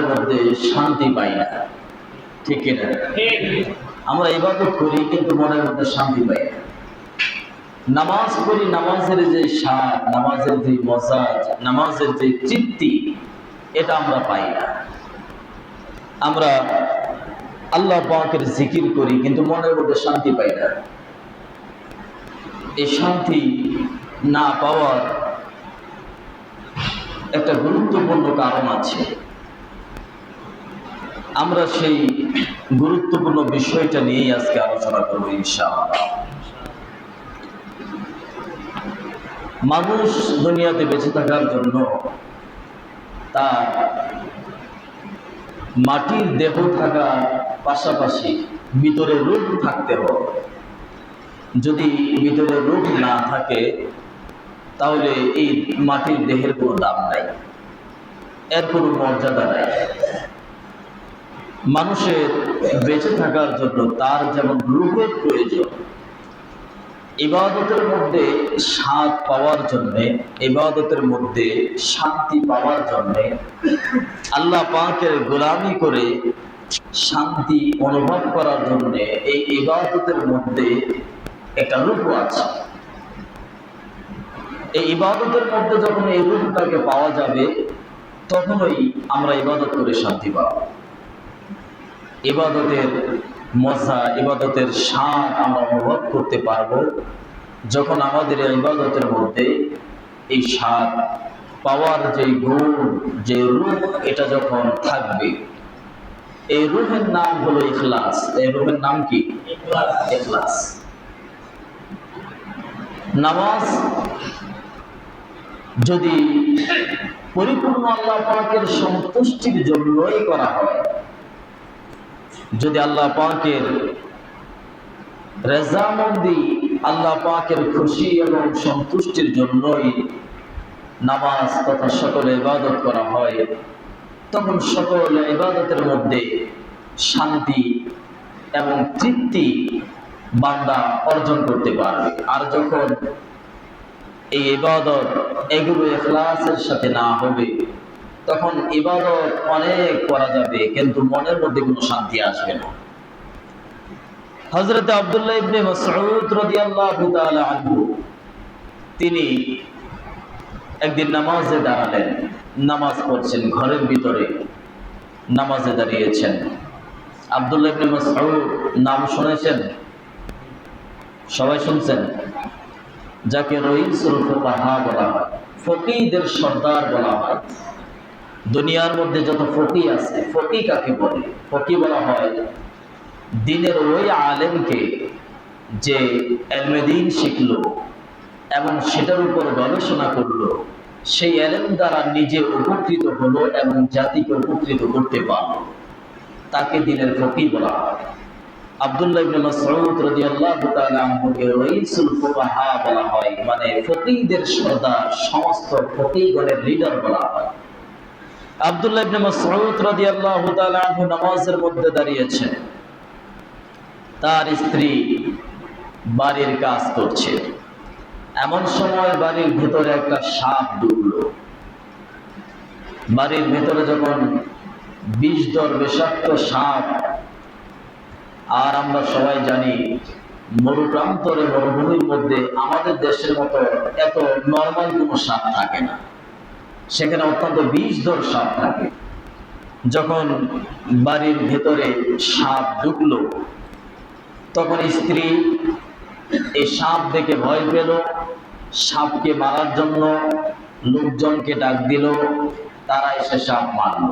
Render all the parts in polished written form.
মনের মধ্যে শান্তি পাই না, ঠিক কিনা? আমরা ইবাদত করি কিন্তু মনের মধ্যে শান্তি পাই না। নামাজ পড়ি, নামাজের যে স্বাদ, নামাজের যে মজাজ, নামাজের যে তৃপ্তি, এটা আমরা পাই না। আমরা আল্লাহ পাকের জিকির করি কিন্তু মনের মধ্যে শান্তি পাই না। এই শান্তি না পাওয়ার একটা গুরুত্বপূর্ণ কারণ আছে। আমরা সেই গুরুত্বপূর্ণ বিষয়টা নিয়েই আজকে আলোচনা করব ইনশাআল্লাহ। মানুষ দুনিয়াতে বেঁচে থাকার জন্য তার মাটির দেহ থাকার পাশাপাশি ভিতরে রূহ থাকতে হবে। যদি ভিতরে রূহ না থাকে তাহলে এই মাটির দেহের কোনো দাম নাই, এর কোনো মর্যাদা নাই। মানুষের বেঁচে থাকার জন্য তার যেমন রূহের প্রয়োজন, ইবাদতের মধ্যে স্বাদ পাওয়ার জন্যে, ইবাদতের মধ্যে শান্তি পাওয়ার জন্যে, আল্লাহ পাকের গোলামি করে শান্তি অনুভব করার জন্যে এই ইবাদতের মধ্যে একটা রূপ আছে। এই ইবাদতের মধ্যে যখন এই রূপটাকে পাওয়া যাবে তখনই আমরা ইবাদত করে শান্তি পাব। ইবাদতের মজা, ইবাদতের স্বাদ আমরা অনুভব করতে পারবো যখন আমাদের ইবাদতের মধ্যে এই স্বাদ পাওয়ার যে গুণ, যে রূপ, এটা যখন থাকবে। এই রূহের নাম হলো ইখলাস। এই রূহের নাম কি? ইখলাস। নামাজ যদি পরিপূর্ণ আল্লাহ পাকের সন্তুষ্টির জন্যই করা হয়, যদি আল্লাহ পাকের রেজামন্দি, আল্লাহ পাকের খুশি এবং সন্তুষ্টির জন্যই নামাজ তথা সকল ইবাদত করা হয়, তখন সকল ইবাদতের মধ্যে শান্তি এবং তৃপ্তি বান্দা অর্জন করতে পারবে। আর যখন এই ইবাদত এগুলো ইখলাসের সাথে না হবে তখন ইবাদত অনেক করা যাবে কিন্তু মনের মধ্যে কোনো শান্তি আসবে না। হযরত আব্দুল্লাহ ইবনে মাসউদ রাদিয়াল্লাহু তাআলা আনহু তিনি একদিন নামাজে দাঁড়ালেন, নামাজ পড়ছেন, ঘরের ভিতরে নামাজে দাঁড়িয়েছেন। আব্দুল্লাহ ইবনে মাসউদ নাম শুনেছেন? সবাই শুনছেন? যাকে রইসুল ফুকাহা বলা হয়, ফকিহদের সর্দার বলা হয়। দুনিয়ার মধ্যে যত ফকিহ আছে, ফকিহ কাকে বলে? ফকিহ বলা হয় দ্বীনের ওই আলেমকে যে ইলমে দ্বীন শিখলো এবং সেটার উপর গবেষণা করলো, সেই ইলম দ্বারা নিজে উপকৃত হলো এবং জাতিকে উপকৃত করতে পারলো, তাকে দ্বীনের ফকিহ বলা হয়। আব্দুল্লাহ ইবনে মাসউদ রাদিয়াল্লাহু তাআলা আনহুকে রাইসুল ফুকাহা বলা হয়, মানে ফকিহদের সর্দার, সমস্ত ফকিহগণের লিডার বলা হয়। আব্দুল্লাহ ইবনে মাসউদ রাদিয়াল্লাহু তাআলা আনহু নামাজের মধ্যে দাঁড়িয়েছেন, তার স্ত্রী বাড়ির কাজ করছে। এমন সময় বাড়ির ভেতরে একটা সাপ ঢুকলো। বাড়ির ভেতরে যখন বিষধর বিষাক্ত সাপ, আর আমরা সবাই জানি মরুপ্রান্তরে, মরুভূমির মধ্যে আমাদের দেশের মতো এত নরমাল কোনো সাপ থাকে না, সেখানে অত্যন্ত বিষধর সাপ থাকে। যখন বাড়ির ভেতরে সাপ ঢুকলো তখন স্ত্রী এই সাপ দেখে ভয় পেল, সাপকে মারার জন্য লোকজনকে ডাক দিল, তারা এসে সাপ মারল।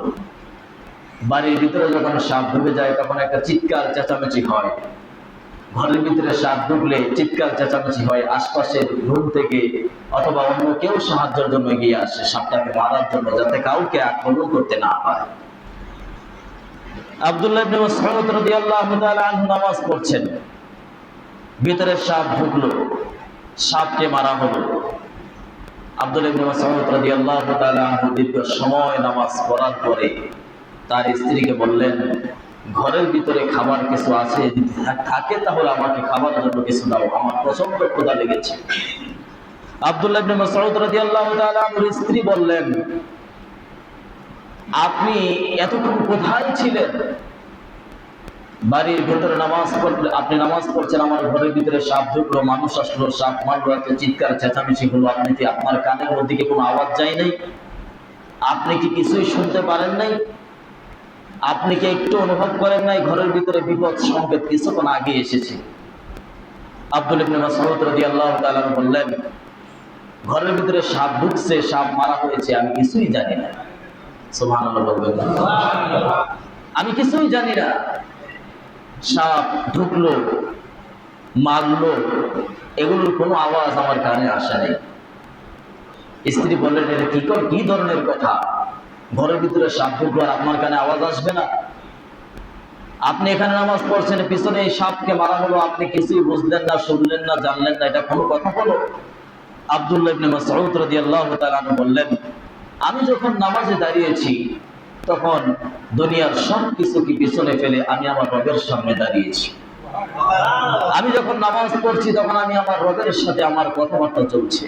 বাড়ির ভিতরে যখন সাপ ঢুকে যায় তখন একটা চিৎকার চেঁচামেচি হয়। ঘরের ভিতরে সাপ ঢুকলে চিৎকার চেঁচামেচি হয়, আশপাশের রুম থেকে অথবা অন্য কেউ সাহায্যের জন্য এগিয়ে আসে সাপটাকে মারার জন্য, যাতে কাউকে আক্রমণ করতে না পারে। আব্দুল্লাহ ইবনে মাসউদ রাদিয়াল্লাহু তাআলা আনহু নামাজ পড়ছেন, ভিতরে সাপ ঢুকলো, সাপকে মারা হলো। আব্দুল্লাহ ইবনে মাসউদ রাদিয়াল্লাহু তাআলা আনহু দীর্ঘ সময় নামাজ পড়ার পরে তার স্ত্রীকে বললেন, ঘরের ভিতরে খাবার কিছু আছে, যদি থাকে তাহলে আমাকে খাবারের জন্য কিছু দাও, আমার প্রচন্ড ক্ষুধা লেগেছে। আব্দুল্লাহ ইবনে মাসউদ রাদিয়াল্লাহু তাআলা আনহুর স্ত্রী বললেন, আপনি এতক্ষণ কোথায় ছিলেন? বাড়ির ভেতরে নামাজ পড়লে, আপনি নামাজ পড়ছেন, আমার ঘরের ভিতরে সাপ ঢুকলো, মানুষ আসলো, সাপ মারলো, এত চিৎকার চেঁচামেচি হলো, আপনি কি, আপনার কানের মধ্যে কি কোনো আওয়াজ যায় নাই? আপনি কি কিছুই শুনতে পারেন নাই? আপনি কি একটু অনুভব করেন নাই ঘরের ভিতরে বিপদ সংকেত কিছুক্ষণ আগে এসেছে? আব্দুল ইবনে মাসউদ রাদিয়াল্লাহু তাআলা বললেন, ঘরের ভিতরে সাপ ঢুকছে, সাপ মারা হয়েছে, আমি কিছুই জানি না। সুবহানাল্লাহ বলবেন। আমি কিছুই জানি না। সাপ ঢুকলো, মারলো, এগুলোর কোনো আওয়াজ আমার কানে আসে নাই। স্ত্রী বললেন, এটা কি ধরনের কথা? ঘরের ভিতরে সাপ ঢুকলো আর আপনার কানে আওয়াজ আসবে না? আপনি এখানে নামাজ পড়ছেন, পিছনে এই সাপকে মারা হলো, আপনি কিছুই বুঝলেন না, শুনলেন না, জানলেন না, এটা কোনো কথা হলো? আব্দুল্লাহ ইবনে মাসউদ রাদিয়াল্লাহু তাআলা বললেন, আমি যখন নামাজে দাঁড়িয়েছি তখন দুনিয়ার সব কিছুকে পিছনে ফেলে আমি আমার রবের সামনে দাঁড়িয়েছি। আমি যখন নামাজ পড়ছি তখন আমি আমার রবের সাথে আমার কথাবার্তা চলছে।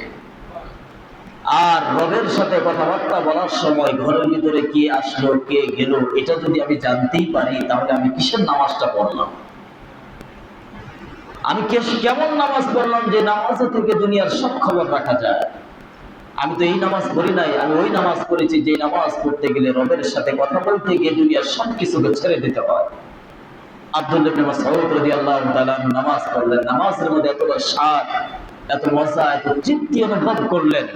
আর রবের সাথে কথাবার্তা বলার সময় ঘরের ভিতরে কে আসলো, কে গেল, এটা যদি আমি জানতেই পারি, তাহলে আমি কিসের নামাজটা পড়লাম? আমি কেমন নামাজ পড়লাম যে নামাজ থেকে দুনিয়ার সব খবর রাখা যায়? আমি তো এই নামাজ পড়ি নাই, আমি ওই নামাজ পড়েছি যে নামাজ পড়তে গেলে রবের সাথে কথা বলতে গিয়ে দুনিয়ার সবকিছুকে ছেড়ে দিতে হয়। আব্দুল্লাহ ইবনে মাসউদ রাদিয়াল্লাহু তাআলা নামাজ পড়লেন, নামাজের মধ্যে এত স্বাদ, এত মজা, এত তৃপ্তি অনুভব করলেন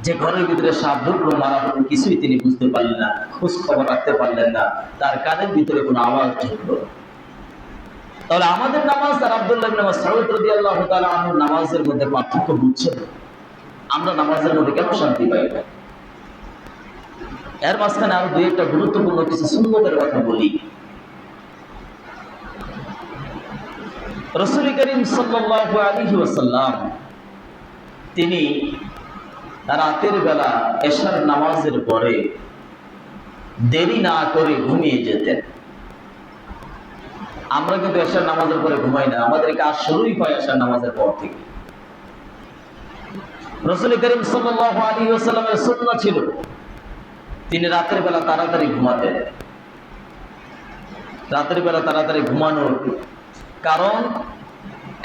যে ঘরের ভিতরে সাপ ঢুকলো, মারা হলো, কিছুই তিনি বুঝতে পারলেন না, খোঁজ খবর রাখতে পারলেন না, তার কানের ভিতরে কোনো আওয়াজ ঢুকলো। তাহলে আমাদের নামাজ আর আব্দুল্লাহ ইবনে মাসউদ রাদিয়াল্লাহু তাআলা আনহুর নামাজের মধ্যে পার্থক্য বুঝছেন? আমরা নামাজের মধ্যে কেন শান্তি পাই না? এর মাঝখানে আরো দুই একটা গুরুত্বপূর্ণ কিছু সুন্নতের কথা বলি। রাসূল করিম সাল্লাল্লাহু আলাইহি ওয়াসাল্লাম তিনি রাতের বেলা এশার নামাজের পরে দেরি না করে ঘুমিয়ে যেতেন। আমরা কিন্তু এশার নামাজের পরে ঘুমাই না, আমাদের কাজ শুরুই হয় এশার নামাজের পর থেকে। রাসূল করিম সাল্লাল্লাহু আলাইহি ওয়াসাল্লামের সুন্নাহ ছিল তিনি রাতের বেলা তাড়াতাড়ি ঘুমাতেন। রাতের বেলা তাড়াতাড়ি ঘুমানোর কারণ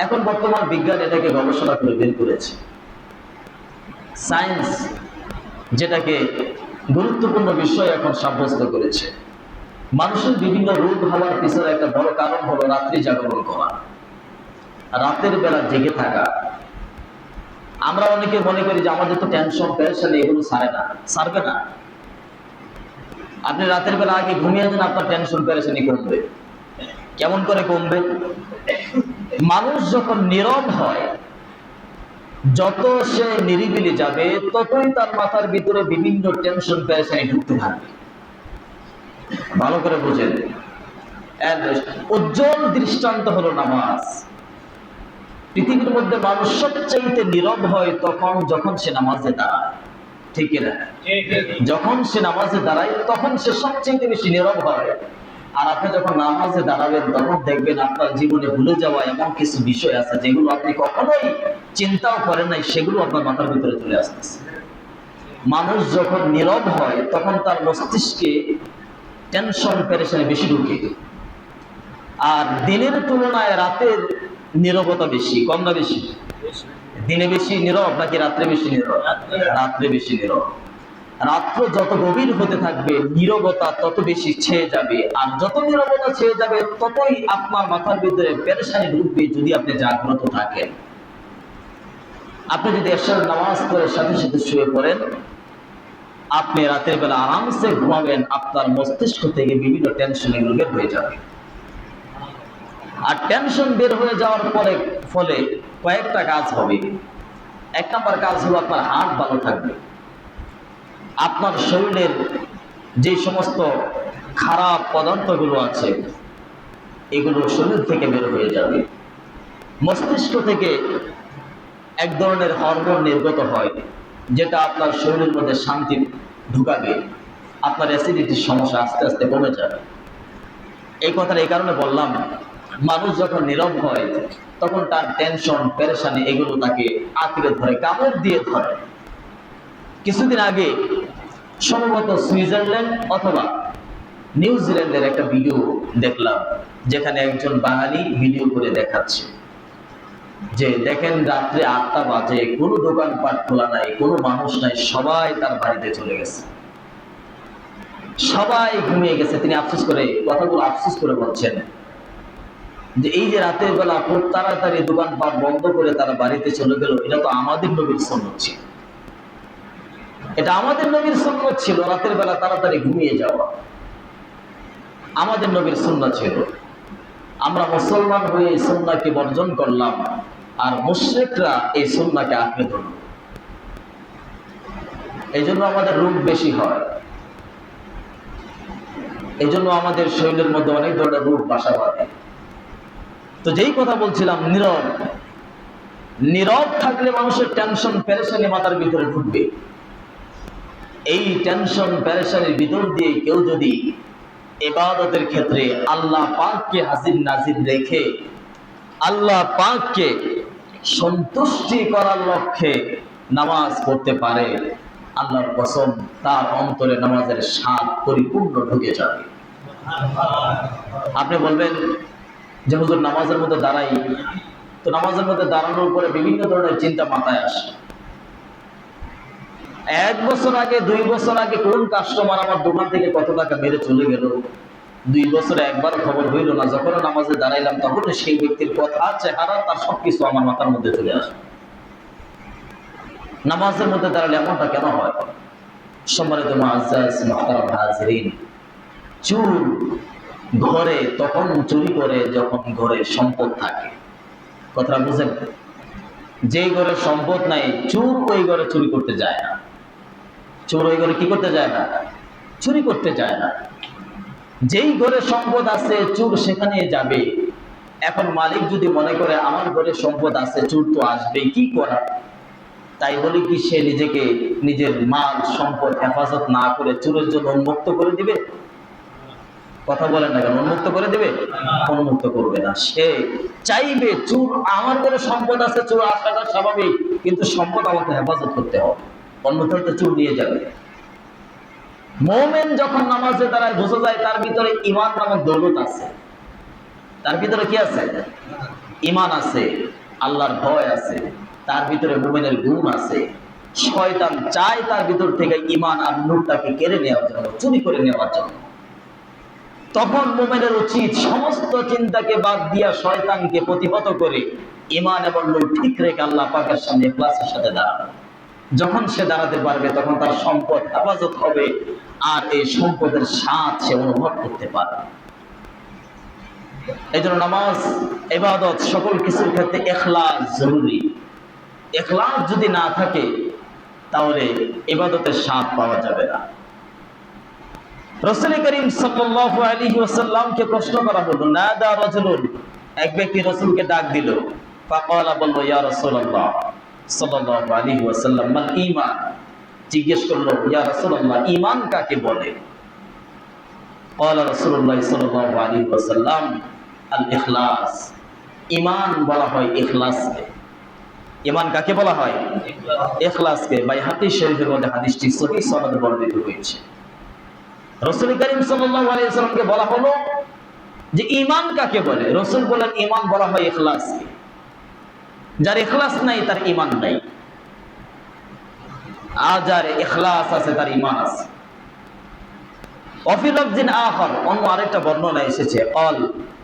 এখন বর্তমান বিজ্ঞান এটাকে গবেষণা করে বের করেছে। সায়েন্স যেটাকে গুরুত্বপূর্ণ বিষয় এখন সাব্যস্ত করেছে। মানুষের বিভিন্ন রোগ হওয়ার পিছনে একটা বড় কারণ হলো রাত্রি জাগরণ করা, রাতের বেলা জেগে থাকা। আমরা অনেকে মনে করি যে আমাদের তো টেনশন পেরেশানি এগুলো সারবে না। আপনি রাতের বেলা আগে ঘুমিয়ে যান, আপনার টেনশন পেরেশানি কমবে। কেমন করে কমবে? মানুষ যখন নীরব হয়, যত সে নিরিবিলি যাবে, ততই তার মাথার ভিতরে বিভিন্ন টেনশন পেরেশানি ঢুকতে থাকবে। ভালো করে বুঝেন। উজ্জ্বল দৃষ্টান্ত হলো নামাজ। পৃথিবীর মধ্যে মানুষ সবচাইতে নীরব হয় যখন সে নামাজে দাঁড়ায়, ঠিক না? যখন সে নামাজে দাঁড়ায় তখন সে সবচাইতে বেশি নীরব হয়। আর আপনি যখন নামাজে দাঁড়াবেন তখন দেখবেন আপনার জীবনে ভুলে যাওয়া এমন কিছু বিষয় আছে যেগুলো আপনি কখনোই চিন্তাও করেন নাই, সেগুলো আপনার মাথার ভিতরে চলে আসতেছে। মানুষ যখন নীরব হয় তখন তার মস্তিষ্কে টেনশন পেরেশানি বেশি ঢুকে। আর দিনের তুলনায় রাতের নীরবতা বেশি, কম না বেশি? দিনে বেশি নীরব নাকি রাত্রে বেশি নীরব? রাত্রে বেশি নীরব। রাত্র যত গভীর হতে থাকবে নীরবতা তত বেশি ছেয়ে যাবে, আর যত নীরবতা ছেয়ে যাবে ততই আপনার মাথার ভিতরে পেরেশানি ঢুকবে যদি আপনি জাগ্রত থাকেন। আপনি যদি এশার নামাজ পড়ে সাথে সাথে শুয়ে পড়েন, আপনি রাতের বেলা আরামসে ঘুমাবেন, আপনার মস্তিষ্ক থেকে বিভিন্ন টেনশন এগুলো বের হয়ে যাবে। আর টেনশন বের হয়ে যাওয়ার ফলে কয়েকটা কাজ হবে। এক নম্বর কাজ হলো আপনার হার্ট ভালো থাকবে। আপনার শরীরের যে সমস্ত খারাপ পদার্থগুলো আছে এগুলো শরীর থেকে বের হয়ে যাবে। মস্তিষ্ক থেকে এক ধরনের হরমোন নির্গত হয় যেটা আপনার শরীরের মধ্যে শান্তি ঢুকাবে। আপনার অ্যাসিডিটির সমস্যা আস্তে আস্তে কমে যাবে। এই কথাটা এই কারণে বললাম, মানুষ যখন নীরব হয় তখন তার টেনশন পেরেশানি এগুলো তাকে আঁকড়ে ধরে, কামড় দিয়ে ধরে। কিছুদিন আগে সম্ভবত সুইজারল্যান্ড অথবা নিউজিল্যান্ডের একটা ভিডিও দেখলাম, যেখানে একজন বাঙালি ভিডিও করে দেখাচ্ছে যে দেখেন রাত্রে 8টা বাজে, কোনো দোকানপাট খোলা নাই, কোনো মানুষ নাই, সবাই তার বাড়িতে চলে গেছে, সবাই ঘুমিয়ে গেছে। তিনি আফসোস করে কথাগুলো আফসোস করে বলছেন যে এই যে রাতের বেলা খুব তাড়াতাড়ি দোকানপাট বন্ধ করে তারা বাড়িতে চলে গেল, এটা তো আমাদের নবীর সুন্নাত ছিল, এটা আমাদের নবীর সুন্নাত ছিল, রাতের বেলা তাড়াতাড়ি ঘুমিয়ে যাওয়া আমাদের নবীর সুন্নাত ছিল। আমরা মুসলমান হয়ে এই সুন্নাহকে বর্জন করলাম, আর মুশরিকরা এই সুন্নাহকে আঁকড়ে ধরল। এই জন্য আমাদের রোগ বেশি হয়, এই জন্য আমাদের শরীরের মধ্যে অনেক ধরনের রোগ বাসা বাঁধে। তো যেই কথা বলছিলাম, নীরব নীরব থাকলে মানুষের টেনশন পেরেশানি মাথার ভিতরে ঢুকবে। এই টেনশন পেরেশানির ভিতর দিয়ে কেউ যদি ইবাদতের ক্ষেত্রে আল্লাহ পাককে হাজির নাজির রেখে আল্লাহ পাককে সন্তুষ্টি করার লক্ষ্যে নামাজ পড়তে পারে, আল্লাহর কসম তার অন্তরে নামাজের স্বাদ পরিপূর্ণ ঢুকে যাবে। আপনি বলবেন যে হুজুর নামাজের মধ্যে দাঁড়াই, তো নামাজের মধ্যে দাঁড়ানোর পরে বিভিন্ন ধরনের চিন্তা মাথায় আসে। 1 বছর আগে 2 বছর আগে কোন কাস্টমার আমার দোকান থেকে কত টাকা মেরে চলে গেল, 2 বছরে একবার খবর হইল না। যখন নামাজে দাঁড়াইলাম তখন সেই ব্যক্তির কথা, চেহারা, তার সবকিছু আমার মাথার মধ্যে চলে আসে। নামাজের মধ্যে দাঁড়ালে এমনটা কেন হয়? সম্মানিত মুআজ্জাজ মুহতারাম হাজিরিন, চোর ঘরে তখন চুরি করে যখন ঘরে সম্পদ থাকে। কথাটা বুঝেন? যেই ঘরে সম্পদ নাই, চোর ওই ঘরে চুরি করতে যায় না। চোর ওই ঘরে কি করতে যায় না? চুরি করতে যায় না। যেই ঘরে সম্পদ আছে, চোর সেখানে যাবে। এখন মালিক যদি মনে করে আমার ঘরে সম্পদ আছে, চোর তো আসবেই, কি করা? তাই বলে কি সে নিজেকে, নিজের মাল সম্পদ হেফাজত না করে চোরের জন্য উন্মুক্ত করে দিবে? কথা বলেন না কেন? উন্মুক্ত করে দিবে? উন্মুক্ত করবে না। সে চাইবে চোর আমার ঘরে সম্পদ আছে, চোর আসাটা স্বাভাবিক, কিন্তু সম্পদ আমাকে হেফাজত করতে হবে, অন্যথায় তো চোর নিয়ে যাবে। মুমিন যখন নামাজে দাঁড়ায়, বোঝা যায় তার ভিতরে ঈমান নামক দৌলত আছে। তার ভিতরে কি আছে? ঈমান আছে, আল্লাহর ভয় আছে, তার ভিতরে মুমিনের গুণ আছে। শয়তান চায় তার ভিতর থেকে ঈমান আর নূরটাকে কেড়ে নেওয়ার জন্য, চুরি করে নেওয়ার জন্য। তখন মুমিনের উচিত সমস্ত চিন্তাকে বাদ দিয়া শয়তানকে প্রতিহত করে ঈমান এবং নূর ঠিক রেখে আল্লাহ পাকের সামনে ইখলাসের সাথে দাঁড়ানো। যখন সে দাঁড়াতে পারবে তখন তার সম্পদ হেফাজত হবে, আর এই সম্পদের স্বাদ সে অনুভব করতে পারবে। এই জন্য নামাজ, ইবাদত, সকল কিছুর ক্ষেত্রে ইখলাস জরুরি। ইখলাস যদি না থাকে তাহলে ইবাদতের স্বাদ পাওয়া যাবে না। রাসূল করিম সাল্লাল্লাহু আলাইহি ওয়াসাল্লামকে প্রশ্ন করা হলো, নাদা রাজুলুন, এক ব্যক্তি রাসূলকে ডাক দিল। ফাকালা, বলল, ইয়া রাসূলুল্লাহ সাল্লাল্লাহু আলাইহি ওয়াসাল্লাম, মাল ঈমান, জিজ্ঞেস করলো, ইয়া রাসূলুল্লাহ, ঈমান কাকে বলে? ক্বালা রাসূলুল্লাহ সাল্লাল্লাহু আলাইহি ওয়াসাল্লাম, আল ইখলাস, ঈমান বলা হয় ইখলাসকে। ঈমান কাকে বলা হয়? ইখলাসকে। বাইহাকী শরীফের মধ্যে হাদিসটি সহিহ সনদে বর্ণিত হয়েছে। রাসূল করিম সাল্লাল্লাহু আলাইহি ওয়াসাল্লামকে বলা হলো যে ঈমান কাকে বলে? রাসূল বলেন, ঈমান বলা হয় ইখলাসকে। যার ইখলাস নাই তার ঈমান নাই, আর যার ইখলাস আছে তার ঈমান আছে। ওয়াফি লাফজিন আখার, অন্য আরেকটা বর্ণনা এসেছে,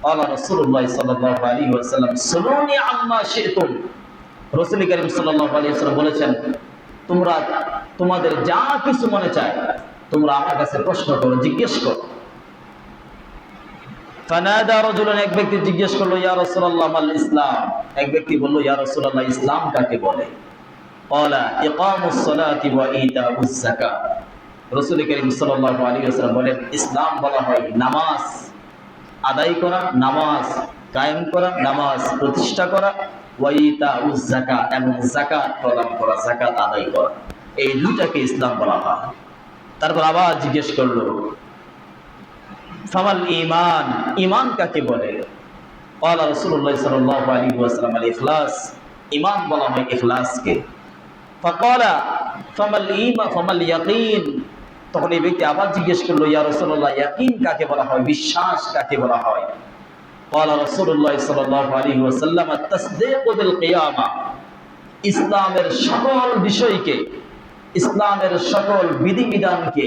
ক্বালা রাসূলুল্লাহ সাল্লাল্লাহু আলাইহি ওয়াসাল্লাম, সুলুনি আম্মা শি'তুম, রাসূল করিম সাল্লাল্লাহু আলাইহি ওয়াসাল্লাম বলেছেন, তোমরা তোমাদের যা কিছু মনে চায় তোমরা আমার কাছে প্রশ্ন করো, জিজ্ঞেস করো। ফানাদা রাজুলুন, এক ব্যক্তি জিজ্ঞেস করলো, ইয়া রাসূলুল্লাহ মাল ইসলাম, এক ব্যক্তি বলল, ইয়া রাসূলুল্লাহ, ইসলাম কাকে বলে? ক্বালা ইকামুস সালাতি ওয়া ইতাউজ যাকাত, রাসূল করিম সাল্লাল্লাহু আলাইহি ওয়াসাল্লাম বলেন, ইসলাম বলা হয় নামাজ আদায় করা, নামাজ কায়েম করা, নামাজ প্রতিষ্ঠা করা, ওয়া ইতাউজ যাকাত, এবং যাকাত প্রদান করা, যাকাত আদায় করা। এই দুটাকে ইসলাম বলা হয়। তারপর আবার জিজ্ঞেস করলো, ফামাল ঈমান, ঈমান কাকে বলে? ক্বালা রাসূলুল্লাহ সাল্লাল্লাহু আলাইহি ওয়াসাল্লাম, আল ইখলাস, ঈমান বলা হয় ইখলাসকে। ফাকালা ফামাল ঈমান ফামাল ইয়াকিন, তখন এই ব্যক্তি আবার জিজ্ঞেস করলো, ইয়া রাসূলুল্লাহ, ইয়াকিন কাকে বলা হয়, বিশ্বাস কাকে বলা হয়? ক্বালা রাসূলুল্লাহ সাল্লাল্লাহু আলাইহি ওয়াসাল্লাম, আত-তাসদীকু বিল কিয়ামা, ইসলামের সকল বিষয়কে, ইসলামের সকল বিধিবিধানকে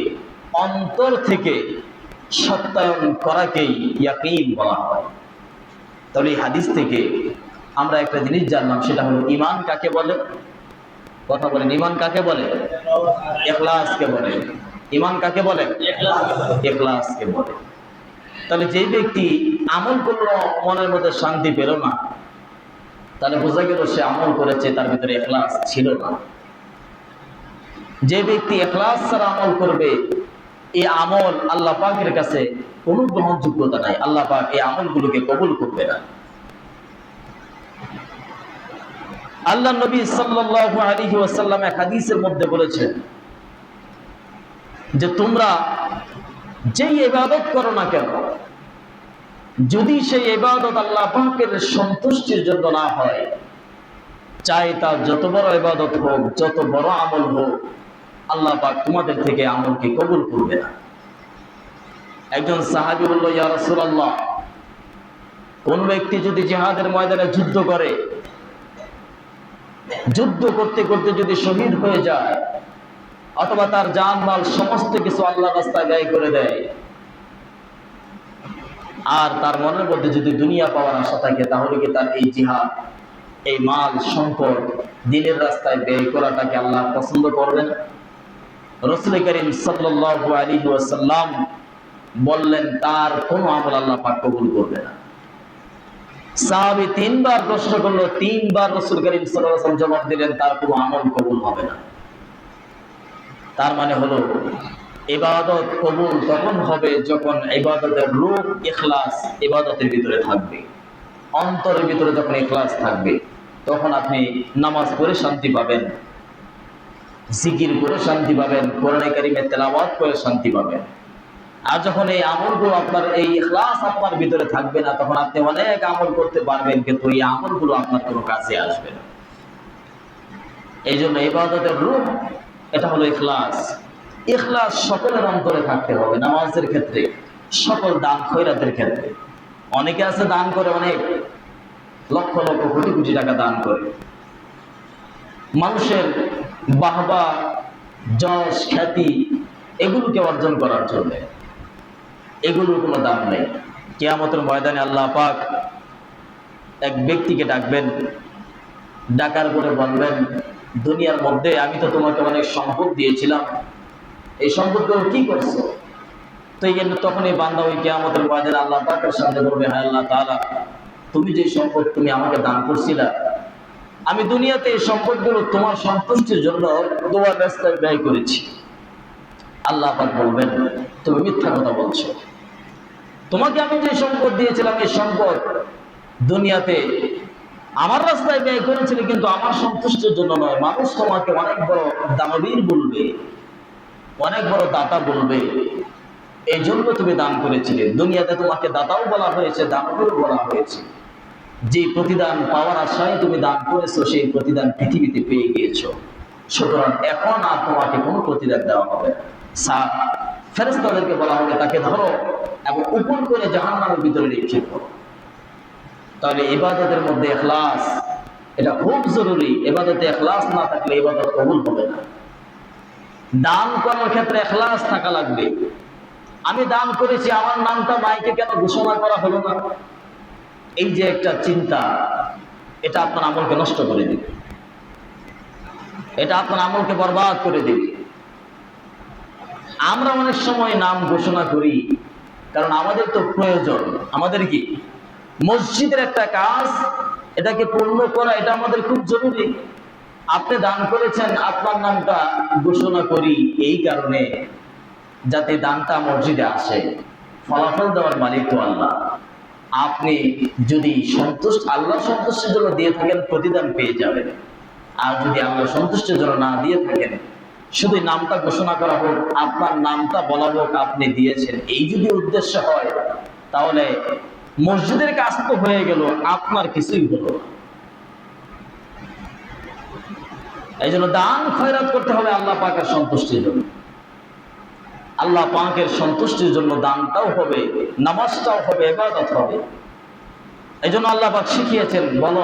অন্তর থেকে সত্যায়ন করাকেই ইয়াকিন বলা হয়। তাহলে এই হাদিস থেকে আমরা একটা জিনিস জানলাম, সেটা হলো ঈমান কাকে বলে? কথা বলেন, ঈমান কাকে বলে? ইখলাসকে বলে। ঈমান কাকে বলে? ইখলাসকে বলে। তাহলে যে ব্যক্তি আমল করলো মনের মধ্যে শান্তি পেল না, তাহলে বোঝা গেল সে আমল করেছে, তার ভিতরে ইখলাস ছিল না। যে ব্যক্তি ইখলাস ছাড়া আমল করবে, এই আমল আল্লাহ পাকের কাছে কোনো গ্রহণযোগ্যতা নাই, আল্লাহ পাক এই আমলগুলোকে কবুল করবে না। আল্লাহ নবী সাল্লাল্লাহু আলাইহি ওয়াসাল্লাম এক হাদিসের মধ্যে বলেছেন যে তোমরা যেই ইবাদত করো না কেন, যদি সেই ইবাদত আল্লাহ পাকের সন্তুষ্টির জন্য না হয়, চাই তা যত বড় ইবাদত হোক, যত বড় আমল হোক, আল্লাহ পাক তোমাদের থেকে আমলকে কবুল করবে না। একজন সাহাবী বলল, ইয়া রাসূলুল্লাহ, কোন ব্যক্তি যদি জিহাদের ময়দানে যুদ্ধ করে, যুদ্ধ করতে করতে যদি শহীদ হয়ে যায়, অথবা তার জানমাল সমস্ত কিছু আল্লাহর রাস্তায় ব্যয় করে দেয়, আর তার মনের মধ্যে যদি দুনিয়া পাওয়ার আশা থাকে, তাহলে কি তার এই জিহাদ, এই মাল সম্পদ দ্বীনের রাস্তায় ব্যয় করাটাকে আল্লাহ পছন্দ করবেন? রাসূল করিম সাল্লাল্লাহু আলাইহি ওয়াসাল্লাম বললেন, তার কোনো আমল আল্লাহ পাক কবুল করবে না। সাহাবী তিনবার প্রশ্ন করলো, তিনবার রাসূল করিম সাল্লাল্লাহু আলাইহি ওয়াসাল্লাম জবাব দিলেন, তার কোনো আমল কবুল হবে না। তার মানে হলো ইবাদত কবুল তখন হবে যখন ইবাদতের রূপ ইখলাস ইবাদতের ভিতরে থাকবে, অন্তরের ভিতরে যখন ইখলাস থাকবে, তখন আপনি নামাজ পড়ে শান্তি পাবেন, জিকির করে শান্তি পাবেন, কোরআন কারীমের তেলাওয়াত করে শান্তি পাবেন। আর যখন এই আমলগুলো আপনার, এই ইখলাস আপনার ভিতরে থাকবে না, তখন আপনি অনেক আমল করতে পারবেন, কিন্তু এই আমলগুলো আপনার কোনো কাজে আসবে না। এই জন্য ইবাদতের রূপ এটা হলো ইখলাস। ইখলাস সকলের অন্তরে থাকতে হবে। নামাজের ক্ষেত্রে, সকল দান খয়রাতের ক্ষেত্রে। অনেকে আছে দান করে, অনেক লক্ষ লক্ষ কোটি কোটি টাকা দান করে, মানুষের বাহবা, যশ, খ্যাতি এগুলোকে অর্জন করার জন্য। এগুলোর কোনো দাম নেই। কিয়ামতের ময়দানে আল্লাহ পাক এক ব্যক্তিকে ডাকবেন, ডাকার করে বলবেন, দুনিয়ার মধ্যে আমি তো তোমাকে অনেক সম্পদ দিয়েছিলাম, এই সম্পদগুলো কি করছো? তো এই জন্য তখন এই বান্দা ওই কিয়ামতের ময়দানে আল্লাহ পাকের সামনে বলবে, হ্যাঁ আল্লাহ তাআলা, তুমি যে সম্পদ তুমি আমাকে দান করছিলা, আমি দুনিয়াতে এই সম্পদগুলো তোমার সন্তুষ্টির জন্য তোমার রাস্তায় ব্যয় করেছি। আল্লাহ পাক বলবেন, তুমি মিথ্যা কথা বলছো। তোমাকে আমি যে সম্পদ দিয়েছিলাম, এই সম্পদ দুনিয়াতে আমার রাস্তায় ব্যয় করেছিলে, কিন্তু আমার সন্তুষ্টির জন্য নয়। মানুষ তোমাকে অনেক বড় দানবীর বলবে, অনেক বড় দাতা বলবে, এই জন্য তুমি দান করেছিলে। দুনিয়াতে তোমাকে দাতাও বলা হয়েছে, দানবীরও বলা হয়েছে। যে প্রতিদান পাওয়ার আশায় তুমি দান করেছো, সেই প্রতিদান পৃথিবীতে পেয়ে গিয়েছো। সুতরাং এখন আর তোমাকে কোনো প্রতিদান দেওয়া হবে না। ফেরেশতাদেরকে বলা হবে, তাকে ধরো এবং উপর করে জাহান্নামের ভিতরে নিক্ষেপ করো। তাহলে ইবাদতের মধ্যে ইখলাস এটা খুব জরুরি। ইবাদতে ইখলাস না থাকলে ইবাদত কবুল হবে না। দান করার ক্ষেত্রে ইখলাস থাকা লাগবে। আমি দান করেছি, আমার নামটা মাইকে কেন ঘোষণা করা হলো না? এই যে একটা চিন্তা, এটা আপনার আমলকে নষ্ট করে দিবে, এটা আপনার আমলকে বরবাদ করে দিবে। আমরা অনেক সময় নাম ঘোষণা করি, কারণ আমাদের তো প্রয়োজন। আমাদের কি মসজিদের একটা কাজ, এটাকে পূর্ণ করা, এটা আমাদের খুব জরুরি। আপনি দান করেছেন, আপনার নামটা ঘোষণা করি এই কারণে, যাতে দানটা মসজিদে আসে। ফলাফল দেওয়ার মালিক তো আল্লাহ। আপনি যদি আল্লাহ সন্তুষ্টির জন্য দিয়ে থাকেন, প্রতিদান পেয়ে যাবেন। আর যদি আল্লাহ সন্তুষ্টির জন্য না দিয়ে থাকেন, শুধু নামটা ঘোষণা করা হোক, আপনার নামটা বলা হোক আপনি দিয়েছেন, এই যদি উদ্দেশ্য হয়, তাহলে মসজিদের কাজ তো হয়ে গেল, আপনার কিছুই হলো না। এই জন্য দান খয়রাত করতে হবে আল্লাহ পাকের সন্তুষ্টির জন্য। আল্লাহ পাকের সন্তুষ্টির জন্য দানটাও হবে, নামাজটাও হবে, ইবাদত হবে। এই জন্য আল্লাহ পাক শিখিয়েছেন, বলো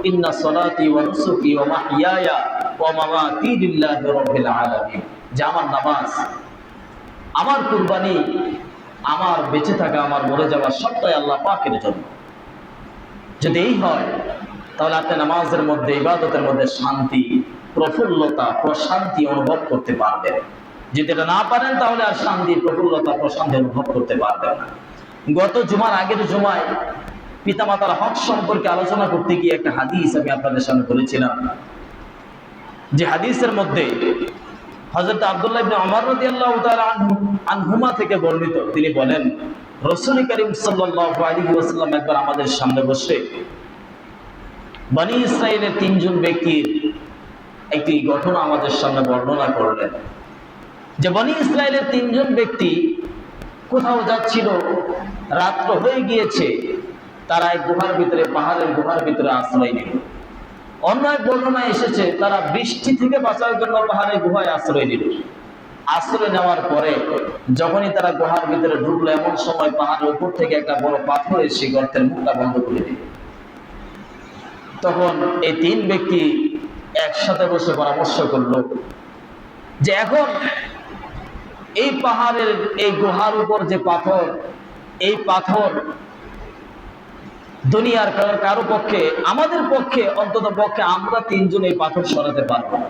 ইন্না সলাতি ওয়া নুসুকি ওয়া মাহইয়ায়া ওয়া মামাতি লিল্লাহি রাব্বিল আলামিন, যে আমার নামাজ, আমার কুরবানি, আমার বেঁচে থাকা, আমার মরে যাওয়া সবটাই আল্লাহ পাকের জন্য। যদি এই হয় তাহলে আপনি নামাজের মধ্যে, ইবাদতের মধ্যে শান্তি, প্রফুল্লতা, প্রশান্তি অনুভব করতে পারবেন। যদি এটা না পারেন তাহলে আর শান্তি, প্রফুল্লতা, প্রশান্তি অনুভব করতে পারবেন না। গত জুমার আগের জুমায় পিতামাতার হক সম্পর্কে আলোচনা করতে গিয়ে একটা হাদিস আমি আপনাদের সামনে বলেছিলাম, যে হাদিসের মধ্যে হযরত আব্দুল্লাহ ইবনে ওমর রাদিয়াল্লাহু তাআলা আনহুমা থেকে বর্ণিত। তিনি বলেন, রাসূল করিম সাল্লাল্লাহু আলাইহি ওয়াসাল্লাম একবার আমাদের সামনে বসে বনী ইসরাইলের তিনজন ব্যক্তির একটি ঘটনা আমাদের সামনে বর্ণনা করলেন। যে বনী ইসরাইলের তিনজন ব্যক্তি কোথাও যাচ্ছিল, রাত্র হয়ে গিয়েছে, তারা এক গুহার ভিতরে, পাহাড়ের গুহার ভিতরে আশ্রয় নিল। অন্য এক বর্ণনায় এসেছে তারা বৃষ্টি থেকে বাঁচার জন্য পাহাড়ের গুহায় আশ্রয় নিল। আশ্রয় নেওয়ার পরে যখনই তারা গুহার ভিতরে ঢুকলো, এমন সময় পাহাড়ের উপর থেকে একটা বড় পাথর এসে গর্তের মুখটা বন্ধ করে দিল। তখন এই তিন ব্যক্তি একসাথে বসে পরামর্শ করলো যে এখন এই পাহাড়ের, এই গুহার উপর যে পাথর, এই পাথর দুনিয়ার কারো পক্ষে, আমাদের পক্ষে অন্তত পক্ষে আমরা তিনজন এই পাথর সরাতে পারবো না।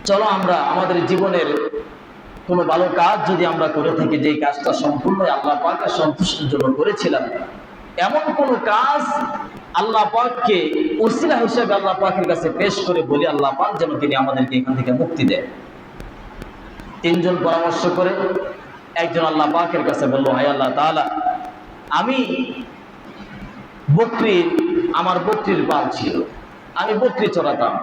চলো আমরা আমাদের জীবনের কোনো ভালো কাজ যদি আমরা করে থাকি, যে কাজটা সম্পূর্ণ আল্লাহ পাকের সন্তুষ্টির জন্য করেছিলাম, এমন কোন কাজ আল্লাহ পাককে উসিলা হিসেবে আল্লাহ পাকের কাছে পেশ করে বলি আল্লাহ পাক যেন তিনি আমাদেরকে এখান থেকে মুক্তি দেন। তিনজন পরামর্শ করে একজন আল্লাহ পাকের কাছে বলল, হায় আল্লাহ তাআলা, আমি আমার বকরির পাল ছিল, আমি বকরি চড়াতাম,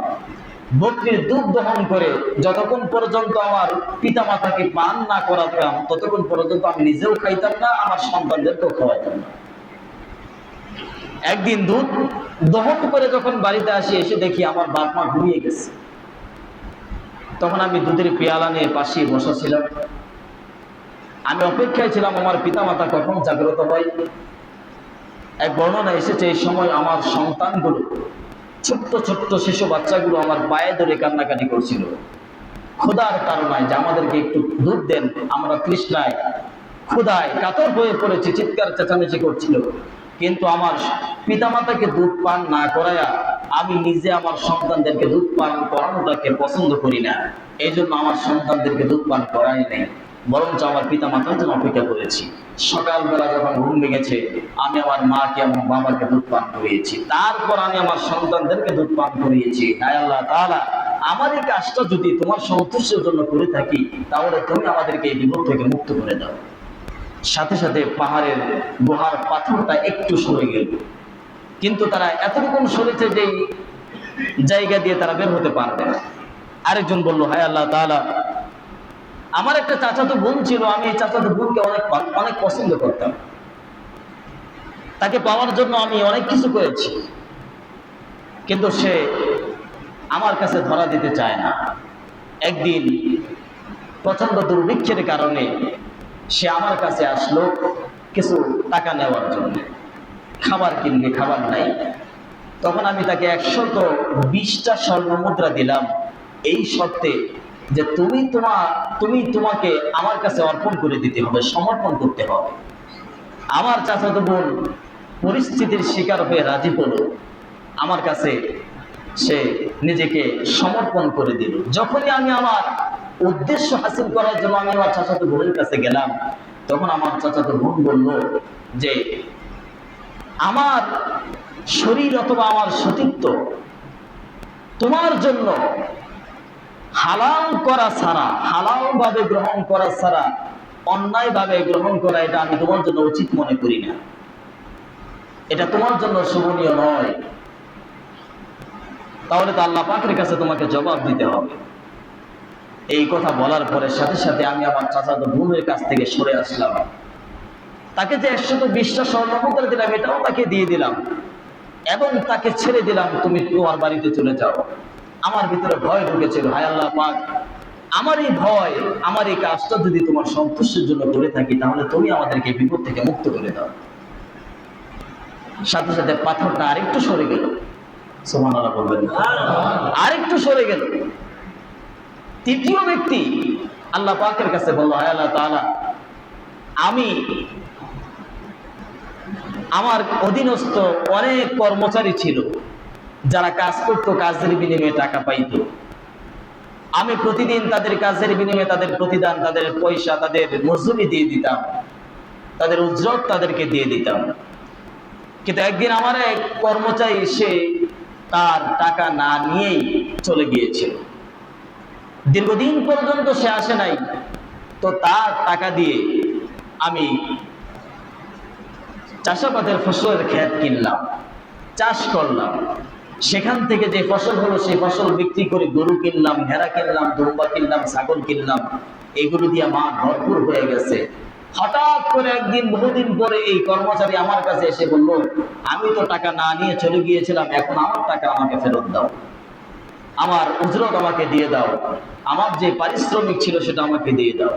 বকরির দুধ দহন করে যতক্ষণ পর্যন্ত আমার পিতা মাতাকে পান না করাতাম ততক্ষণ পর্যন্ত আমি নিজেও খাইতাম না, আমার সন্তানদেরকেও খাওয়াইতাম না। একদিন দুধ দহন করে যখন বাড়িতে আসি, এসে দেখি আমার বাপ মা ঘুমিয়ে গেছে। তখন আমি দুধের পেয়ালা নিয়ে পাশে বসা ছিলাম, আমি অপেক্ষায় ছিলাম আমার পিতা মাতা কখন জাগ্রত হয়। এক বর্ণনা এসেছে এই সময় আমার সন্তানগুলো, ছোট্ট ছোট্ট শিশু বাচ্চাগুলো আমার পায়ে ধরে কান্নাকাটি করছিল, ক্ষুধার তাড়নায়, যে আমাদেরকে একটু দুধ দেন, আমরা তৃষ্ণায় ক্ষুধায় কাতর হয়ে পড়েছি, চিৎকার চেঁচামেচি করছিল। কিন্তু আমার পিতামাতাকে দুধ পান না করায়া আমি নিজে আমার সন্তানদেরকে দুধ পান করানোটাকে পছন্দ করি না, এই জন্য আমার সন্তানদেরকে দুধ পান করাই নাই, বরঞ্চ আমার পিতা মাতার জন্য অপেক্ষা করেছি। সকালবেলা যখন ঘুম ভেঙেছে, আমি আমার মাকে এবং বাবাকে দুধ পান করিয়েছি, তারপর আমি আমার সন্তানদেরকে দুধ পান করিয়েছি। হায় আল্লাহ তাআলা, আমার এই কাজটা যদি তোমার সন্তুষ্টির জন্য করে থাকি, তাহলে তুমি আমাদেরকে এই বিপদ থেকে মুক্ত করে দাও। সাথে সাথে পাহাড়ের গুহার পাথরটা একটু সরে গেল, কিন্তু তারা এতটুকু সরেছে যে জায়গা দিয়ে তারা বের হতে পারবে না। আরেকজন বলল, হায় আল্লাহ তাআলা, আমার একটা চাচাতো বোন ছিল, আমি এই চাচাতো বোনকে অনেক পছন্দ করতাম, তাকে পাওয়ার জন্য আমি অনেক কিছু করেছি, কিন্তু সে আমার কাছে ধরা দিতে চায় না। একদিন প্রচন্ড দুর্ভিক্ষের কারণে সে আমার কাছে আসলো কিছু টাকা নেওয়ার জন্য, খাবার কিনবে, খাবার নাই। তখন আমি তাকে 120টা স্বর্ণ মুদ্রা দিলাম, এই শর্তে যে তোমাকে আমার কাছে অর্পণ করে দিতে হবে, সমর্পণ করতে হবে। আমার চাচাতো বোন পরিস্থিতির শিকার হয়ে রাজি হলো, আমার কাছে সে নিজেকে সমর্পণ করে দিল। যখনই আমি আমার উদ্দেশ্য হাসিল করার জন্য আমি আমার চাচাতো বোনের কাছে গেলাম, তখন আমার চাচাতো বোন বলল যে আমার শরীর অথবা আমার সতীত্ব তোমার জন্য হালাল করা ছাড়া, হালাল ভাবে গ্রহণ করা ছাড়া অন্যায় ভাবে গ্রহণ করা, এটা আমি তোমার জন্য উচিত মনে করি না, এটা তোমার জন্য শোভনীয় নয়। তাহলে তো আল্লাহ পাকের কাছে তোমাকে জবাব দিতে হবে। এই কথা বলার পরে সাথে সাথে আমি আমার চাচাতো বোনের কাছ থেকে সরে আসলাম, তাকে যে 120টা স্বর্ণ মুদ্রা দিলাম এটাও তাকে দিয়ে দিলাম, এবং তাকে ছেড়ে দিলাম, তুমি তোমার বাড়িতে চলে যাও। আমার ভিতরে ভয় ঢুকেছিল, হায় আল্লাহ পাক, আমার এই ভয়, আমার এই কাজটা যদি তোমার সন্তুষ্টির জন্য করে থাকি, তাহলে তুমি আমাদেরকে বিপদ থেকে মুক্ত করে দাও। সাথে সাথে পাথরটা আরেকটু সরে গেল। সুবহানাল্লাহ বলবেন, আরেকটু সরে গেল। তৃতীয় ব্যক্তি আল্লাহ পাকের কাছে বলল, হে আল্লাহ তাআলা, আমি আমার অধীনস্থ অনেক কর্মচারী ছিল যারা কাজ করতো, কাজের বিনিময়ে টাকা পাইতো। আমি প্রতিদিন তাদের কাজের বিনিময়ে তাদের প্রতিদান, তাদের পয়সা, তাদের মজুরি দিয়ে দিতাম, তাদের উজরত তাদেরকে দিয়ে দিতাম। কিন্তু একদিন আমার এক কর্মচারী এসে তার টাকা না নিয়েই চলে গিয়েছিল। দীর্ঘদিন পর্যন্ত সে আসে নাই। তো তার টাকা দিয়ে আমি চাষাবাদের ফসলের ক্ষেত কিনলাম, চাষ করলাম। সেখান থেকে যে ফসল হলো সেই ফসল বিক্রি করে গরু কিনলাম, ভেড়া কিনলাম, দুম্বা কিনলাম, ছাগল কিনলাম। এগুলো দিয়ে মাঠ ভরপুর হয়ে গেছে। হঠাৎ করে একদিন বহুদিন পরে এই কর্মচারী আমার কাছে এসে বলল, আমি তো টাকা না নিয়ে চলে গিয়েছিলাম, এখন আমার টাকা আমাকে ফেরত দাও, আমার উজরত আমাকে দিয়ে দাও, আমার যে পারিশ্রমিক ছিল সেটা আমাকে দিয়ে দাও।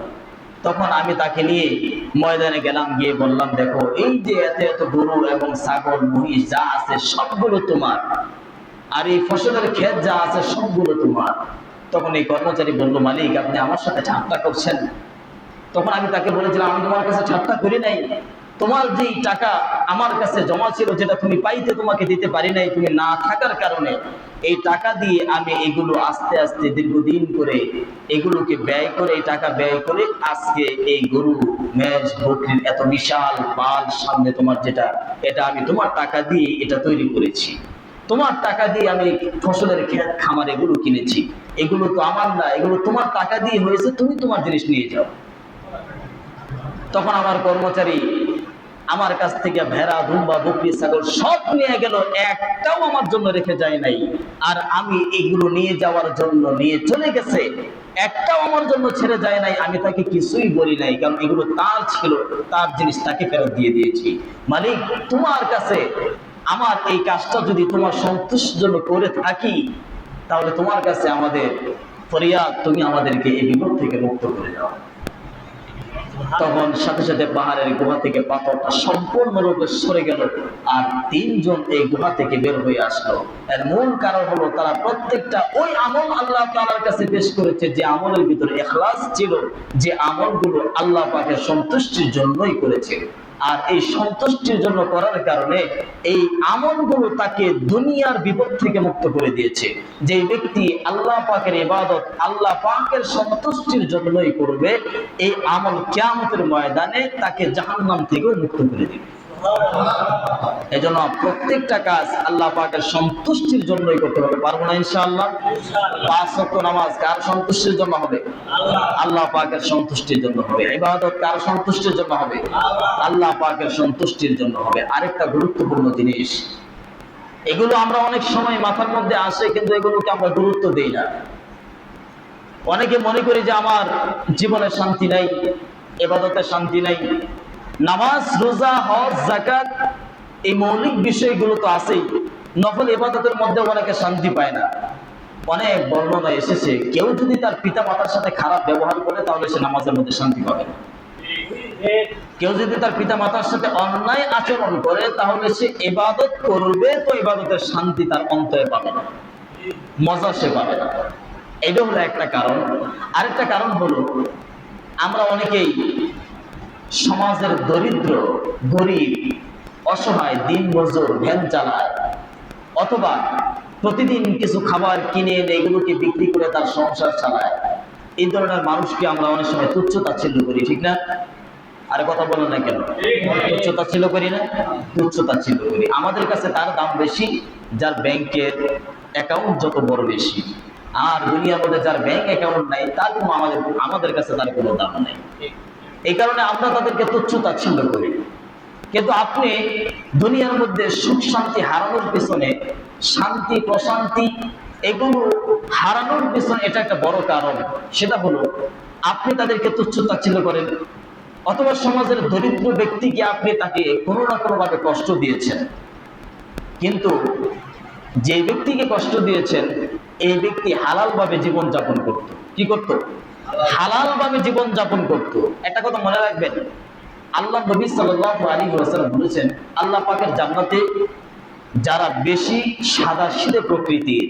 তখন আমি তাকে নিয়ে ময়দানে গেলাম, গিয়ে বললাম, দেখো এই যে এত এত গরু এবং ছাগল মহিষ যা আছে সবগুলো তোমার, আর এই ফসলের ক্ষেত যা আছে সবগুলো তোমার। তখন এই কর্মচারী বলল, মালিক আপনি আমার সাথে ঠাট্টা করছেন। তখন আমি তাকে বলেছিলাম, আমি তোমার কাছে ঠাট্টা করি নাই। তোমার যেই টাকা আমার কাছে জমা ছিল, যেটা তুমি পাইতে তোমাকে দিতে পারি নাই, তুমি না থাকার কারণে, এই টাকা দিয়ে আমি এগুলো আস্তে আস্তে দীর্ঘদিন করে এগুলোকে ব্যয় করে, এই টাকা ব্যয় করে আজকে এই গরু মেষ বকরির এত বিশাল পাল সামনে তোমার, যেটা এটা আমি তোমার টাকা দিয়ে এটা তৈরি করেছি। তোমার টাকা দিয়ে আমি ফসলের ক্ষেত খামার এগুলো কিনেছি। এগুলো তো আমার না, এগুলো তোমার টাকা দিয়ে হয়েছে, তুমি তোমার জিনিস নিয়ে যাও। তখন আমার কর্মচারী আমার কাছ থেকে ভেড়া, দুম্বা, বকরি, ছাগল সব নিয়ে গেল, একটাও আমার জন্য রেখে যায় নাই। আর আমি এগুলো নিয়ে যাওয়ার জন্য নিয়ে চলে গেছে, একটাও আমার জন্য ছেড়ে যায় নাই। আমি তাকে কিছুই বলি নাই, কারণ এগুলো তার ছিল, তার জিনিস তাকে ফেরত দিয়ে দিয়েছি। মালিক তোমার কাছে আমার এই কাজটা যদি তোমার সন্তুষ্টির জন্য করে থাকি, তাহলে তোমার কাছে আমাদের ফরিয়াদ, তুমি আমাদেরকে এই বিপদ থেকে মুক্ত করে দাও। তখন সাথে সাথে পাহাড়ের গুহা থেকে পাথরটা সম্পূর্ণরূপে সরে গেল, আর তিনজন এই গুহা থেকে বের হয়ে আসলো। এর মূল কারণ হলো তারা প্রত্যেকটা ওই আমল আল্লাহ তাআলার কাছে পেশ করেছে, যে আমলের ভিতরে ইখলাস ছিল, যে আমলগুলো আল্লাহ পাকের সন্তুষ্টির জন্যই করেছে। আর এই সন্তুষ্টির জন্য করার কারণে এই আমলগুলো তাকে দুনিয়ার বিপদ থেকে মুক্ত করে দিয়েছে। যে ব্যক্তি আল্লাহ পাকের ইবাদত আল্লাহ পাকের সন্তুষ্টির জন্যই করবে, এই আমল কিয়ামতের ময়দানে তাকে জাহান্নাম থেকেও মুক্ত করে দিবে। এজন্য প্রত্যেকটা কাজ আল্লাহ পাকের সন্তুষ্টির জন্যই করতে হবে। পারবো না ইনশাআল্লাহ? 5 ওয়াক্ত নামাজ কার সন্তুষ্টির জন্য হবে? আল্লাহ পাকের সন্তুষ্টির জন্য হবে। ইবাদত কার সন্তুষ্টির জন্য হবে? আল্লাহ পাকের সন্তুষ্টির জন্য হবে। আরেকটা গুরুত্বপূর্ণ জিনিস, এগুলো আমরা অনেক সময় মাথার মধ্যে আসে, কিন্তু এগুলোকে আমরা গুরুত্ব দেই না। অনেকে মনে করি যে আমার জীবনে শান্তি নাই, ইবাদতে শান্তি নাই। নামাজ, রোজা, হজ, যাকাত এই মৌলিক বিষয়গুলো তো আছেই, নফল ইবাদতের মধ্যে অনেকে শান্তি পায় না। অনেক বর্ণনা এসেছে, কেউ যদি তার পিতা মাতার সাথে খারাপ ব্যবহার করে, তাহলে সে নামাজের মধ্যে শান্তি পাবে না। কেউ যদি তার পিতা মাতার সাথে অন্যায় আচরণ করে, তাহলে সে ইবাদত করবে, তো ইবাদতের শান্তি তার অন্তরে পাবে না, মজা সে পাবে না। এটা হলো একটা কারণ। আরেকটা কারণ হলো, আমরা অনেকেই সমাজের দরিদ্র, গরিব, অসহায়, দিন মজুর, ভ্যান চালায়, অথবা প্রতিদিন কিছু খাবার কিনে এনে এগুলোকে বিক্রি করে তার সংসার চালায়। এই ধরনের মানুষকে আমরা অনেক সময় তুচ্ছ তাচ্ছিল্য করি, ঠিক না? আর কথা বলেন না কেন? তুচ্ছ তাচ্ছিল্য করি না? তুচ্ছ তাচ্ছিল্য করি। আমাদের কাছে তার দাম বেশি যার ব্যাংকের অ্যাকাউন্ট যত বড় বেশি, আর দুনিয়ার মধ্যে যার ব্যাংক অ্যাকাউন্ট নাই, তার কোনো আমাদের কাছে তার কোনো দাম নেই। এই কারণে আমরা তাদেরকে তুচ্ছ তাচ্ছিল্য করি। কিন্তু আপনি দুনিয়ার মধ্যে সুখ শান্তি হারানোর পিছনে, শান্তি প্রশান্তি এগুলো হারানোর পিছনে এটা একটা বড় কারণ। সেটা হলো আপনি তাদেরকে তুচ্ছ তাচ্ছিল্য করেন, অথবা সমাজের দরিদ্র ব্যক্তিকে আপনি তাকে কোনো না কোনো ভাবে কষ্ট দিয়েছেন। কিন্তু যে ব্যক্তিকে কষ্ট দিয়েছেন, এই ব্যক্তি হালাল ভাবে জীবন যাপন করত। কি করত? হালাল ভাবে জীবন যাপন করত। একটা কথা মনে রাখবেন, আল্লাহ নবী সাল্লাল্লাহু আলাইহি ওয়াসাল্লাম বলেছেন, আল্লাহ পাকের জান্নাতে যারা বেশি সাদাসিধে প্রকৃতির,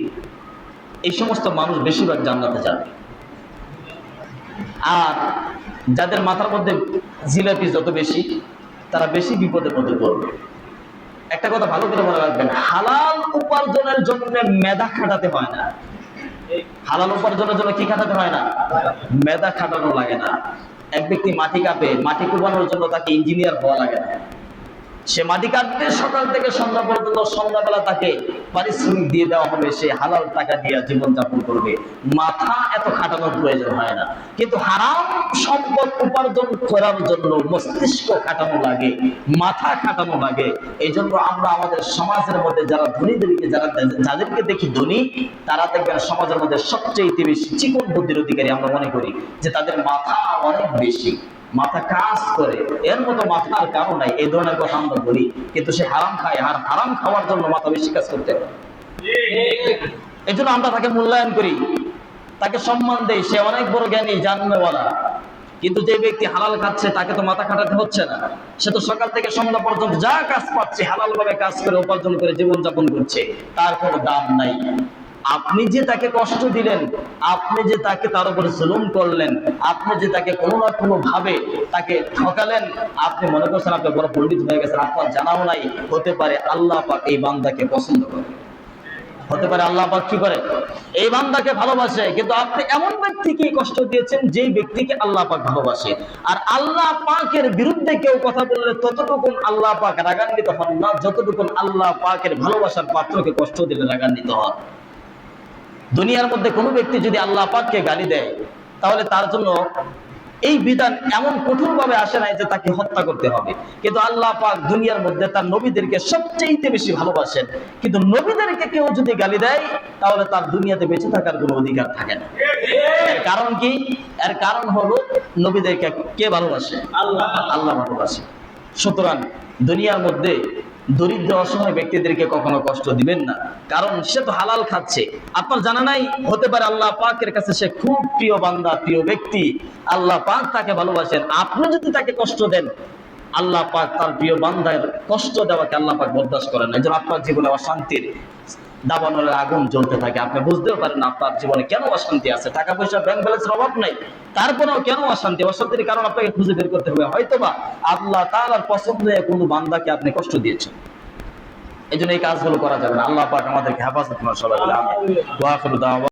এই সমস্ত মানুষ বেশিরভাগ জান্নাতে যাবে। আর যাদের মাথার মধ্যে জিলাপি যত বেশি, তারা বেশি বিপদের মধ্যে পড়বে। একটা কথা ভালো করে মনে রাখবেন, হালাল উপার্জনের জন্য মেধা খাটাতে হয় না। হালাল উপার্জনের জন্য কি খাটাতে হয় না? মেধা খাটানো লাগে না। এক ব্যক্তি মাটি কাটে, মাটি কোপানোর জন্য তাকে ইঞ্জিনিয়ার হওয়া লাগে না। সে মাটি কাটবে সকাল থেকে সন্ধ্যা পর্যন্ত, সন্ধ্যাবেলা তাকে পারিশ্রমিক দিয়ে দেওয়া হবে, সে হালাল টাকা দিয়ে জীবন যাপন করবে। মাথা এত খাটানোর প্রয়োজন হয় না। কিন্তু হারাম সম্পদ উপার্জন করার জন্য মস্তিষ্ক খাটানো লাগে, মাথা খাটানো লাগে। এই জন্য আমরা আমাদের সমাজের মধ্যে যারা ধনীদেরকে, যাদেরকে দেখি ধনী, তারা দেখবেন সমাজের মধ্যে সবচেয়ে বেশি চিকন বুদ্ধির অধিকারী আমরা মনে করি, যে তাদের মাথা অনেক বেশি, মাথা কাজ করে, এর মতো মাথার কারণ নাই, এই ধরনের কথা আমরা বলি। কিন্তু সে হারাম খায়, আর হারাম খাওয়ার জন্য মাথা বেশি কাজ করতে হবে। এই জন্য আমরা তাকে মূল্যায়ন করি, তাকে সম্মান দেই, সে অনেক বড় জ্ঞানী, জাননেওয়ালা। কিন্তু যে ব্যক্তি হালাল খাচ্ছে তাকে তো মাথা খাটাতে হচ্ছে না। সে তো সকাল থেকে সন্ধ্যা পর্যন্ত যা কাজ পাচ্ছে হালাল ভাবে কাজ করে উপার্জন করে জীবন যাপন করছে, তার কোনো দাম নাই। আপনি যে তাকে কষ্ট দিলেন, আপনি যে তাকে তার উপরে জুলুম করলেন, আপনি যে তাকে কোনো না কোনো ভাবে তাকে ঠকালেন, আপনি মনে করছেন আপনি বড় পণ্ডিত হয়ে গেছেন, আপনার জানাও নাই। হতে পারে আল্লাহ পাক এই বান্দাকে পছন্দ করে, হতে পারে আল্লাহ পাক কি করে, এই বান্দাকে ভালোবাসে। কিন্তু আপনি এমন ব্যক্তিকে কষ্ট দিয়েছেন যেই ব্যক্তিকে আল্লাহ পাক ভালোবাসে। আর আল্লাহ পাকের বিরুদ্ধে কেউ কথা বললে ততটুকুন আল্লাহ পাক রাগান্বিত হন না, যতটুকুন আল্লাহ পাকের ভালোবাসার পাত্রকে কষ্ট দিলে রাগান্বিত হন। দুনিয়ার মধ্যে কোনো ব্যক্তি যদি আল্লাহ পাককে গালি দেয়, তাহলে তার জন্য এই বিধান এমন কঠোর ভাবে আসে নাই যে তাকে হত্যা করতে হবে। কিন্তু আল্লাহ পাক দুনিয়ার মধ্যে তার নবীদেরকে সবচেয়ে বেশি ভালোবাসেন। কিন্তু নবীদেরকে কেউ যদি গালি দেয়, তাহলে তার দুনিয়াতে বেঁচে থাকার কোনো অধিকার থাকে না। এর কারণ কি? এর কারণ হলো নবীদেরকে কে ভালোবাসে? আল্লাহ ভালোবাসে। সুতরাং দুনিয়ার মধ্যে দরিদ্র অসহায় ব্যক্তিদেরকে কখনো কষ্ট দিবেন না, কারণ সে তো হালাল খাচ্ছে। আপনার জানা নাই, হতে পারে আল্লাহ পাকের কাছে সে খুব প্রিয় বান্দা, প্রিয় ব্যক্তি, আল্লাহ পাক তাকে ভালোবাসেন। আপনি যদি তাকে কষ্ট দেন, আল্লাহ পাক তার প্রিয় বান্দার কষ্ট দেওয়াকে আল্লাহ পাক বরদাস্ত করেন না। এই জন্য আপনার জীবনে অশান্তির দাবানলের আগুন জ্বলতে থাকে, আপনি বুঝতেও পারেন না আপনার জীবনে কেন অশান্তি আছে। টাকা পয়সা ব্যাংক ব্যালেন্সের অভাব নাই, তারপরেও কেন অশান্তি? অশান্তির কারণ আপনাকে খুঁজে বের করতে হবে। হয়তোবা আল্লাহ তাআলার পছন্দ হয়ে কোনো বান্দাকে আপনি কষ্ট দিয়েছেন। এই জন্য এই কাজগুলো করা যাবে না। আল্লাহ পাক আমাদেরকে হেফাজত করেন সবাই।